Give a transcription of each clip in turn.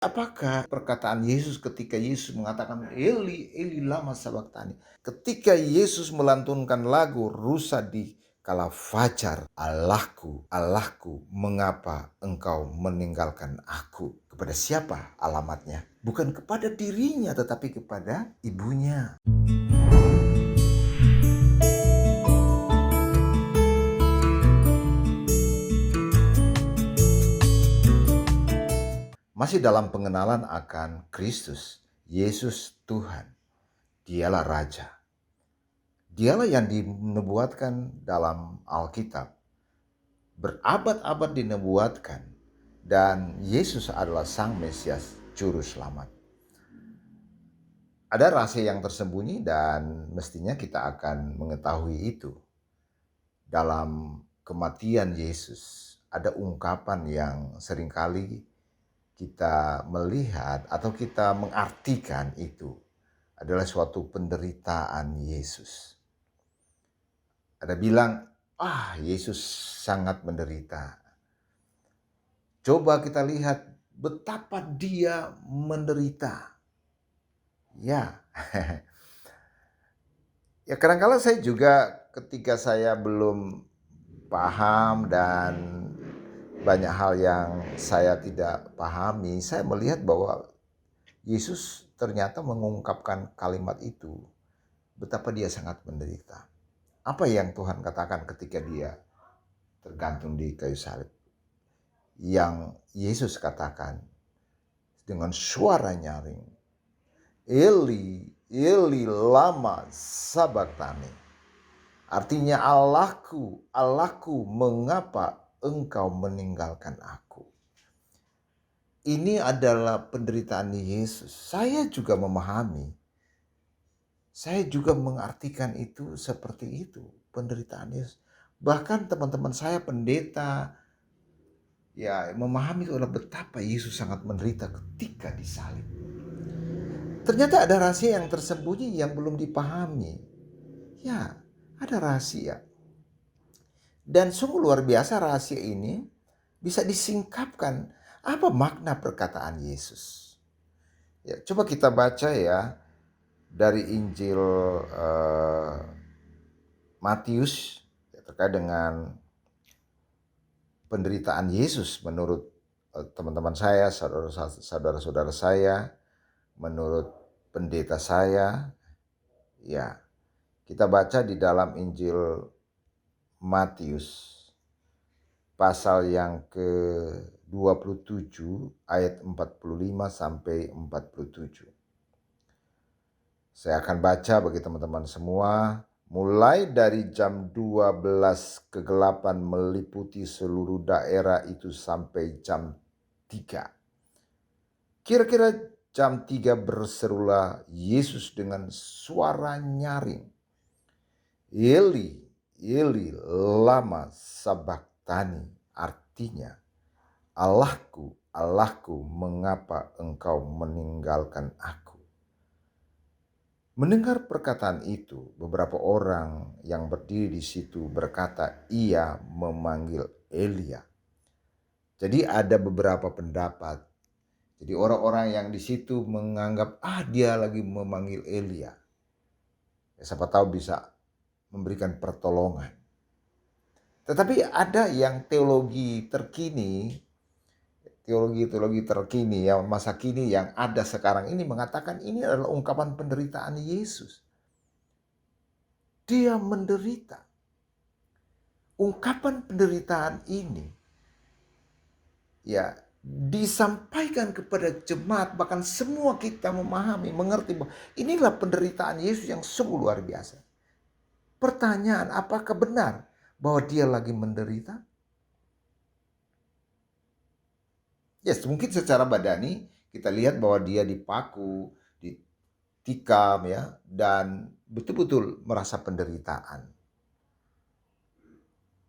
Apakah perkataan Yesus ketika Yesus mengatakan Eli, Eli lama sabachthani. Ketika Yesus melantunkan lagu rusa di kala fajar, Allahku, Allahku, mengapa engkau meninggalkan aku? Kepada siapa alamatnya? Bukan kepada dirinya tetapi kepada ibunya. Masih dalam pengenalan akan Kristus, Yesus Tuhan, dialah Raja. Dialah yang dinubuatkan dalam Alkitab, berabad-abad dinubuatkan, dan Yesus adalah Sang Mesias, Juru Selamat. Ada rahasia yang tersembunyi dan mestinya kita akan mengetahui itu. Dalam kematian Yesus, ada ungkapan yang seringkali kita melihat atau kita mengartikan itu adalah suatu penderitaan Yesus. Ada bilang, Yesus sangat menderita. Coba kita lihat betapa dia menderita. Ya, ya kadang-kadang saya juga ketika saya belum paham dan banyak hal yang saya tidak pahami, saya melihat bahwa Yesus ternyata mengungkapkan kalimat itu, betapa dia sangat menderita. Apa yang Tuhan katakan ketika dia tergantung di kayu salib? Yang Yesus katakan dengan suara nyaring, Eli, Eli lama sabachthani. Artinya Allahku, Allahku, mengapa engkau meninggalkan aku? Ini adalah penderitaan Yesus. Saya juga memahami. Saya juga mengartikan itu seperti itu, penderitaan Yesus. Bahkan teman-teman saya pendeta ya memahami adalah betapa Yesus sangat menderita ketika disalib. Ternyata ada rahasia yang tersembunyi yang belum dipahami. Ya, ada rahasia. Dan sungguh luar biasa rahasia ini bisa disingkapkan. Apa makna perkataan Yesus? Ya, coba kita baca ya dari Injil Matius ya, terkait dengan penderitaan Yesus menurut teman-teman saya, saudara-saudara saya, menurut pendeta saya. Ya, kita baca di dalam Injil Matius pasal yang ke-27 ayat 45 sampai 47. Saya akan baca bagi teman-teman semua. Mulai dari jam 12 kegelapan meliputi seluruh daerah itu sampai jam 3. Kira-kira jam 3 berserulah Yesus dengan suara nyaring. Eli, Eli lama sabachthani, artinya Allahku, Allahku, mengapa engkau meninggalkan aku? Mendengar perkataan itu, beberapa orang yang berdiri di situ berkata, ia memanggil Elia. Jadi ada beberapa pendapat. Jadi orang-orang yang di situ menganggap, dia lagi memanggil Elia. Ya, siapa tahu bisa memberikan pertolongan. Tetapi ada yang teologi terkini ya, masa kini yang ada sekarang ini mengatakan ini adalah ungkapan penderitaan Yesus. Dia menderita. Ungkapan penderitaan ini ya disampaikan kepada jemaat, bahkan semua kita memahami, mengerti bahwa inilah penderitaan Yesus yang sungguh luar biasa. Pertanyaan, apakah benar bahwa dia lagi menderita? Yes, mungkin secara badani kita lihat bahwa dia dipaku, ditikam ya, dan betul-betul merasa penderitaan.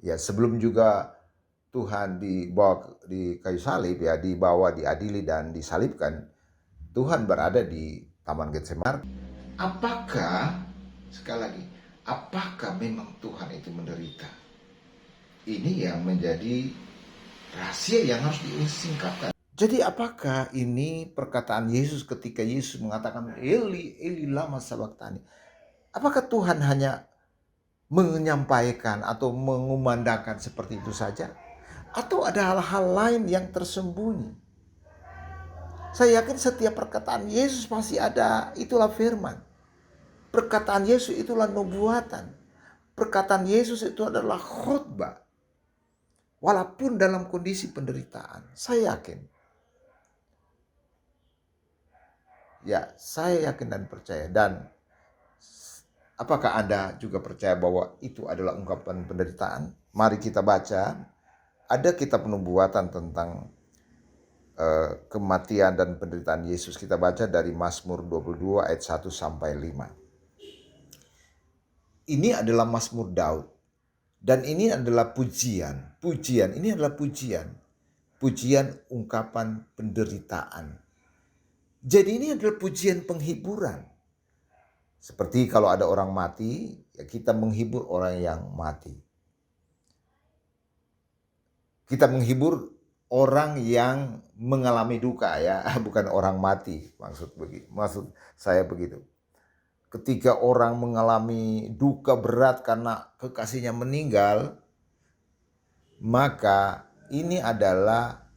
Ya, sebelum juga Tuhan dibawa di kayu salib ya, dibawa, diadili dan disalibkan, Tuhan berada di Taman Getsemani. Apakah, sekali lagi, apakah memang Tuhan itu menderita? Ini yang menjadi rahasia yang harus disingkapkan. Jadi apakah ini perkataan Yesus ketika Yesus mengatakan Eli, Eli lama sabachthani? Apakah Tuhan hanya menyampaikan atau mengumandangkan seperti itu saja? Atau ada hal-hal lain yang tersembunyi? Saya yakin setiap perkataan Yesus pasti ada, itulah firman. Perkataan Yesus itulah nubuatan. Perkataan Yesus itu adalah khotbah. Walaupun dalam kondisi penderitaan, saya yakin. Ya, saya yakin dan percaya. Dan apakah Anda juga percaya bahwa itu adalah ungkapan penderitaan? Mari kita baca. Ada kitab nubuatan tentang kematian dan penderitaan Yesus. Kita baca dari Mazmur 22 ayat 1 sampai 5. Ini adalah Mazmur Daud. Dan ini adalah pujian. Pujian, ini adalah pujian. Pujian ungkapan penderitaan. Jadi ini adalah pujian penghiburan. Seperti kalau ada orang mati, ya kita menghibur orang yang mati. Kita menghibur orang yang mengalami duka ya, bukan orang mati. Maksud saya begitu. Ketika orang mengalami duka berat karena kekasihnya meninggal, maka ini adalah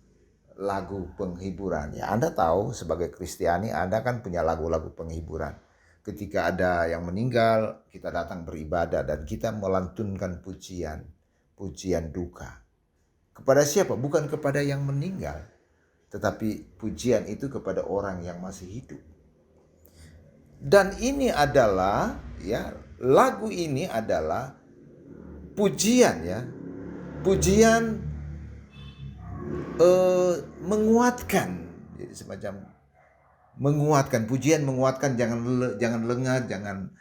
lagu penghiburan. Ya, Anda tahu sebagai Kristiani Anda kan punya lagu-lagu penghiburan. Ketika ada yang meninggal, kita datang beribadah dan kita melantunkan pujian, pujian duka. Kepada siapa? Bukan kepada yang meninggal, tetapi pujian itu kepada orang yang masih hidup. Dan ini adalah ya, lagu ini adalah pujian ya. Pujian menguatkan. Jadi semacam menguatkan, pujian menguatkan, jangan lengah, jangan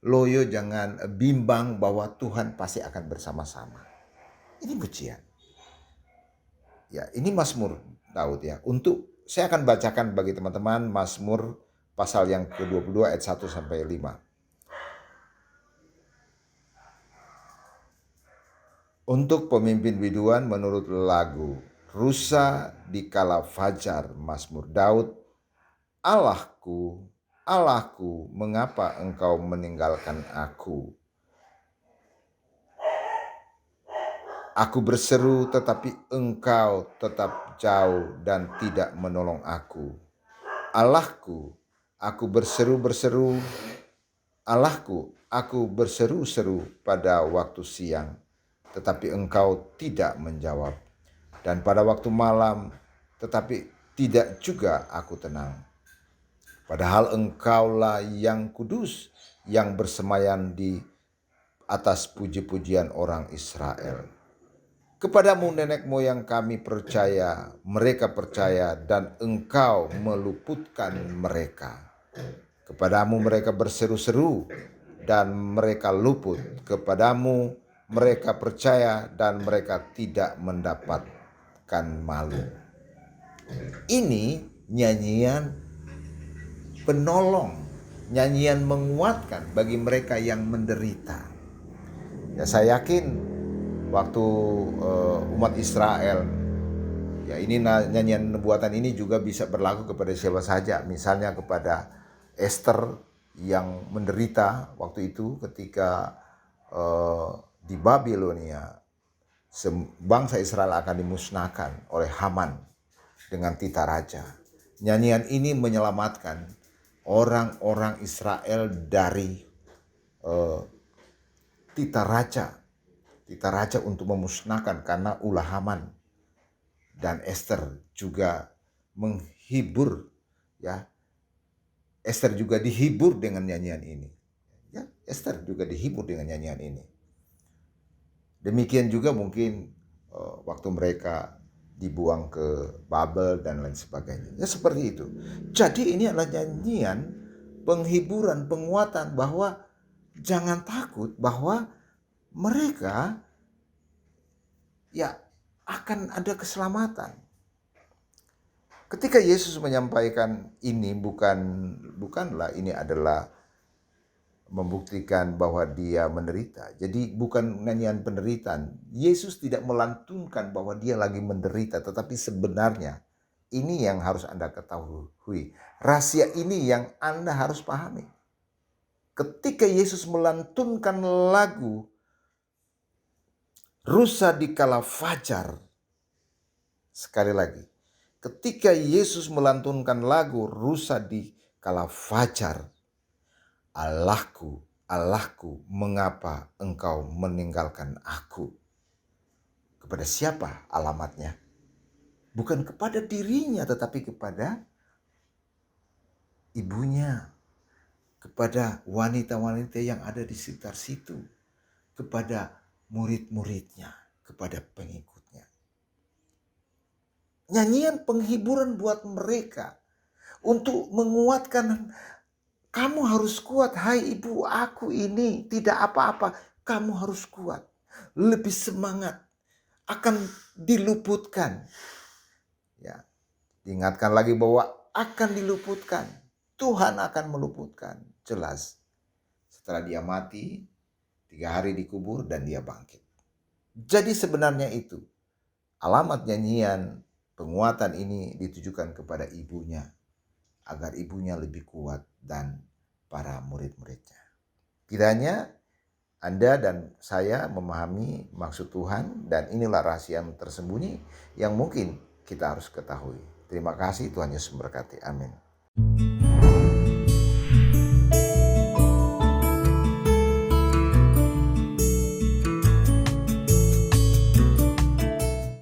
loyo, jangan bimbang bahwa Tuhan pasti akan bersama-sama. Ini pujian. Ya, ini Mazmur Daud ya. Saya akan bacakan bagi teman-teman Mazmur pasal yang ke-22 ayat 1 sampai 5. Untuk pemimpin biduan menurut lagu Rusa di kala fajar, Mazmur Daud. Allahku, Allahku, mengapa engkau meninggalkan aku? Aku berseru tetapi engkau tetap jauh dan tidak menolong aku. Allahku, aku berseru-berseru. Allahku, aku berseru-seru pada waktu siang, tetapi engkau tidak menjawab. Dan pada waktu malam, tetapi tidak juga aku tenang. Padahal engkaulah yang kudus, yang bersemayam di atas puji-pujian orang Israel. Kepadamu nenek moyang kami percaya, mereka percaya, dan engkau meluputkan mereka. Kepadamu mereka berseru-seru dan mereka luput. Kepadamu mereka percaya dan mereka tidak mendapatkan malu. Ini nyanyian penolong, nyanyian menguatkan bagi mereka yang menderita. Ya, saya yakin waktu umat Israel, ya ini nyanyian nubuatan ini juga bisa berlaku kepada siapa saja. Misalnya kepada Esther yang menderita waktu itu ketika di Babilonia bangsa Israel akan dimusnahkan oleh Haman dengan tita raja. Nyanyian ini menyelamatkan orang-orang Israel dari tita raja untuk memusnahkan karena ulah Haman. Dan Esther juga menghibur ya. Esther juga dihibur dengan nyanyian ini. Ya, Esther juga dihibur dengan nyanyian ini. Demikian juga mungkin waktu mereka dibuang ke Babel dan lain sebagainya. Ya seperti itu. Jadi ini adalah nyanyian penghiburan, penguatan bahwa jangan takut bahwa mereka ya akan ada keselamatan. Ketika Yesus menyampaikan ini bukanlah ini adalah membuktikan bahwa dia menderita. Jadi bukan nyanyian penderitaan. Yesus tidak melantunkan bahwa dia lagi menderita, tetapi sebenarnya ini yang harus Anda ketahui. Rahasia ini yang Anda harus pahami. Ketika Yesus melantunkan lagu rusa di kala fajar, sekali lagi, ketika Yesus melantunkan lagu rusa di kala fajar, Allahku, Allahku, mengapa engkau meninggalkan aku? Kepada siapa alamatnya? Bukan kepada dirinya, tetapi kepada ibunya, kepada wanita-wanita yang ada di sekitar situ, kepada murid-muridnya, kepada pengikutnya. Nyanyian penghiburan buat mereka untuk menguatkan, kamu harus kuat, hai ibu, aku ini tidak apa-apa, kamu harus kuat, lebih semangat, akan diluputkan. Ya, diingatkan lagi bahwa akan diluputkan, Tuhan akan meluputkan, jelas. Setelah dia mati, 3 hari dikubur dan dia bangkit. Jadi sebenarnya itu alamat nyanyian penguatan ini ditujukan kepada ibunya, agar ibunya lebih kuat dan para murid-muridnya. Kiranya Anda dan saya memahami maksud Tuhan, dan inilah rahasia yang tersembunyi yang mungkin kita harus ketahui. Terima kasih, Tuhan Yesus memberkati. Amin.